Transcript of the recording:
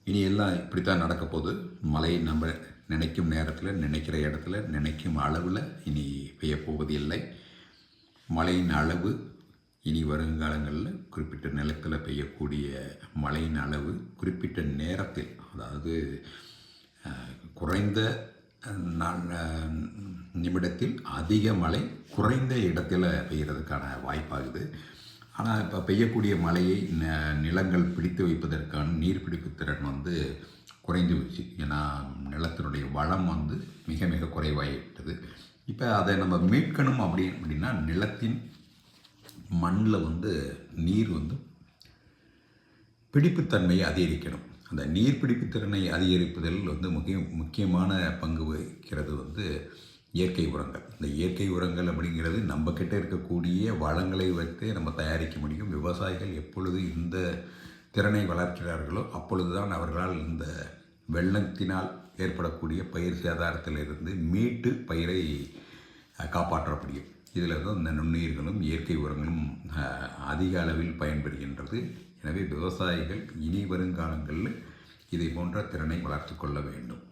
இனி எல்லாம் இப்படித்தான் நடக்க போகுது. மழை நம்ம நினைக்கும் நேரத்தில், நினைக்கிற இடத்துல, நினைக்கும் அளவில் இனி பெய்யப்போவது இல்லை. மழையின் அளவு இனி வருங்காலங்களில் குறிப்பிட்ட நிலத்தில் பெய்யக்கூடிய மழையின் அளவு குறிப்பிட்ட நேரத்தில், அதாவது குறைந்த நிமிடத்தில் அதிக மழை குறைந்த இடத்துல பெய்கிறதுக்கான வாய்ப்பாகுது. ஆனால் இப்போ பெய்யக்கூடிய மழையை நிலங்கள் பிடித்து வைப்பதற்கான நீர்பிடிப்பு திறன் குறைந்து வச்சு. ஏன்னா நிலத்தினுடைய வளம் மிக மிக குறைவாகிவிட்டது. இப்போ அதை நம்ம மீட்கணும் அப்படின்னா நிலத்தின் மண்ணில் நீர் பிடிப்புத்தன்மையை அதிகரிக்கணும். அந்த நீர் பிடிப்புத்திறனை அதிகரிப்பதில் முக்கியமான பங்கு வகிக்கிறது இயற்கை உரங்கள். இந்த இயற்கை உரங்கள் அப்படிங்கிறது நம்ம கிட்ட இருக்கக்கூடிய வளங்களை வைத்து நம்ம தயாரிக்க முடியும். விவசாயிகள் எப்பொழுது இந்த திறனை வளர்க்கிறார்களோ அப்பொழுது தான் அவர்களால் இந்த வெள்ளத்தினால் ஏற்படக்கூடிய பயிர் சேதாரத்திலிருந்து மீட்டு பயிரை காப்பாற்ற முடியும். இதில் தான் இந்த நுண்ணுயிர்களும் இயற்கை உரங்களும் அதிக அளவில் பயன்பெறுகின்றது. எனவே விவசாயிகள் இனி வருங்காலங்களில் இதை போன்ற திறனை வளர்த்து கொள்ள வேண்டும்.